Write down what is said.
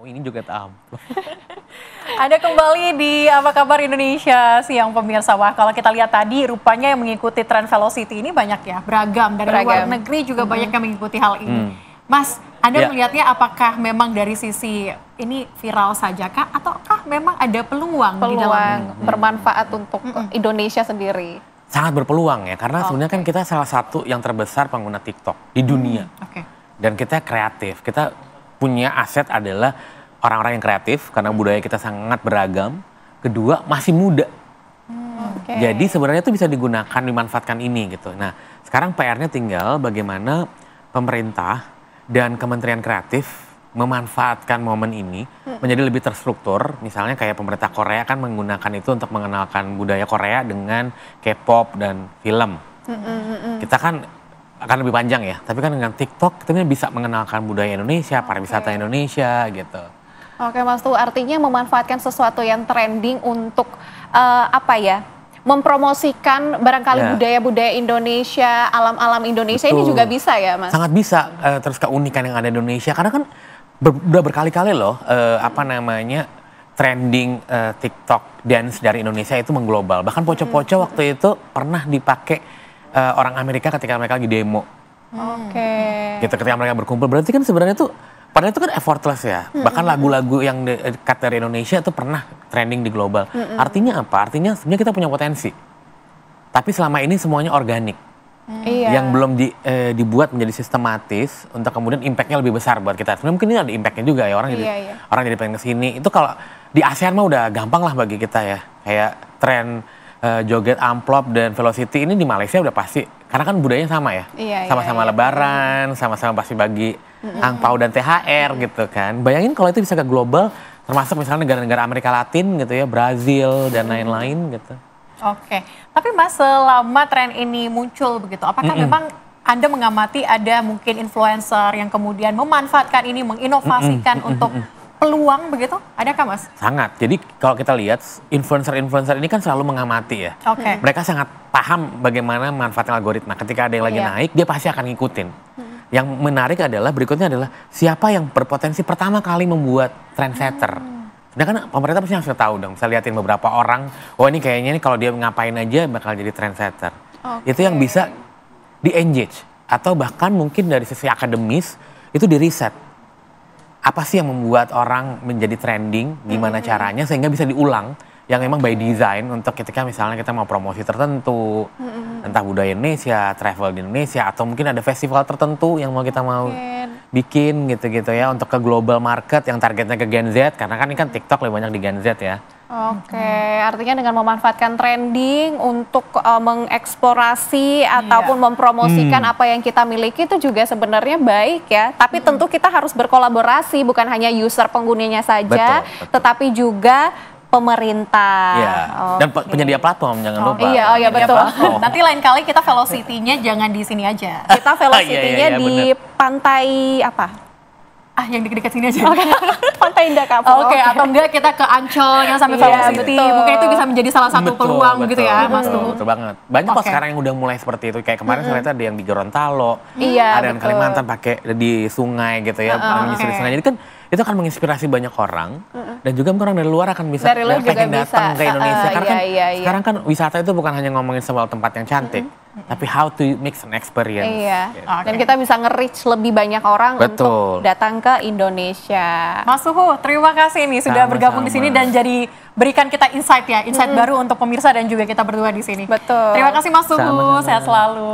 ini joget amplop. Ada kembali di Apa Kabar Indonesia Siang pemirsa. Wah, kalau kita lihat tadi rupanya yang mengikuti tren velocity ini banyak ya, beragam. Dari luar negeri juga banyak yang mengikuti hal ini. Mas, Anda melihatnya apakah memang dari sisi ini viral saja kah? Ataukah memang ada peluang di dalamnya? Bermanfaat untuk Indonesia sendiri? Sangat berpeluang ya, karena sebenarnya kan kita salah satu yang terbesar pengguna TikTok di dunia. Dan kita kreatif, kita punya aset adalah orang-orang yang kreatif karena budaya kita sangat beragam. Kedua, masih muda. Jadi sebenarnya itu bisa digunakan, dimanfaatkan ini gitu. Nah, sekarang PR-nya tinggal bagaimana pemerintah dan Kementerian Kreatif memanfaatkan momen ini menjadi lebih terstruktur. Misalnya kayak pemerintah Korea kan menggunakan itu untuk mengenalkan budaya Korea dengan K-pop dan film. Kita kan akan lebih panjang ya, tapi kan dengan TikTok kita bisa mengenalkan budaya Indonesia, pariwisata Indonesia gitu. Oke Mas, tuh artinya memanfaatkan sesuatu yang trending untuk mempromosikan barangkali budaya-budaya Indonesia, alam-alam Indonesia. Betul. Ini juga bisa ya Mas? Sangat bisa, terus keunikan yang ada di Indonesia. Karena kan udah berkali-kali loh, trending TikTok dance dari Indonesia itu mengglobal. Bahkan poco-poco waktu itu pernah dipakai orang Amerika ketika mereka lagi demo. Gitu, ketika mereka berkumpul. Berarti kan sebenarnya tuh, padahal itu kan effortless ya. Bahkan lagu-lagu yang dekat dari Indonesia itu pernah trending di global. Artinya apa? Artinya sebenarnya kita punya potensi. Tapi selama ini semuanya organik. Yang belum dibuat menjadi sistematis untuk kemudian impact-nya lebih besar buat kita. Sebenarnya mungkin ini ada impact-nya juga ya, orang jadi pengen kesini. Itu kalau di ASEAN mah udah gampang lah bagi kita ya. Kayak tren joget amplop dan velocity ini di Malaysia udah pasti. Karena kan budayanya sama ya. Sama-sama lebaran, sama-sama pasti bagi angpau dan THR gitu kan. Bayangin kalau itu bisa ke global, termasuk misalnya negara-negara Amerika Latin gitu ya, Brazil dan lain-lain gitu. Tapi Mas, selama tren ini muncul begitu, apakah memang Anda mengamati ada mungkin influencer yang kemudian memanfaatkan ini, menginovasikan untuk peluang begitu? Adakah Mas? Sangat. Jadi kalau kita lihat influencer-influencer ini kan selalu mengamati ya. Mereka sangat paham bagaimana manfaatkan algoritma. Ketika ada yang lagi naik, dia pasti akan ngikutin. Yang menarik adalah berikutnya adalah siapa yang berpotensi pertama kali membuat trendsetter. Sedangkan pemerintah pasti harus tahu dong. Bisa liatin beberapa orang, oh ini kayaknya nih kalau dia ngapain aja bakal jadi trendsetter. Itu yang bisa di-engage. Atau bahkan mungkin dari sisi akademis itu di-riset. Apa sih yang membuat orang menjadi trending, gimana caranya sehingga bisa diulang. Yang memang by design untuk ketika misalnya kita mau promosi tertentu, entah budaya Indonesia, travel di Indonesia, atau mungkin ada festival tertentu yang kita mau bikin gitu-gitu ya, untuk ke global market yang targetnya ke Gen Z, karena kan ini kan TikTok lebih banyak di Gen Z ya. Artinya dengan memanfaatkan trending untuk mengeksplorasi ataupun mempromosikan apa yang kita miliki itu juga sebenarnya baik ya. Tapi tentu kita harus berkolaborasi, bukan hanya user penggunanya saja, tetapi juga pemerintah. Dan penyedia platform jangan lupa. Betul. Nanti lain kali kita velocity-nya jangan di sini aja. Kita velocity-nya di pantai apa? Yang dekat-dekat sini aja. Pantai Indah Kapuk. Atau enggak kita ke Ancol yang sampai velocity. Mungkin itu bisa menjadi salah satu peluang gitu ya, Mas Tuh. Betul banget. Banyak kok sekarang yang udah mulai seperti itu. Kayak kemarin saya lihat ada yang di Gorontalo, ada yang Kalimantan pakai di sungai gitu ya, menyisir sungai. Jadi kan itu akan menginspirasi banyak orang, dan juga orang dari luar akan bisa pengen datang ke Indonesia. Karena kan sekarang kan wisata itu bukan hanya ngomongin soal tempat yang cantik, tapi how to mix an experience. Dan kita bisa nge-reach lebih banyak orang untuk datang ke Indonesia. Mas Suhu, terima kasih nih sudah bergabung di sini dan jadi berikan kita insight baru untuk pemirsa dan juga kita berdua di sini. Terima kasih Mas Suhu, sehat selalu.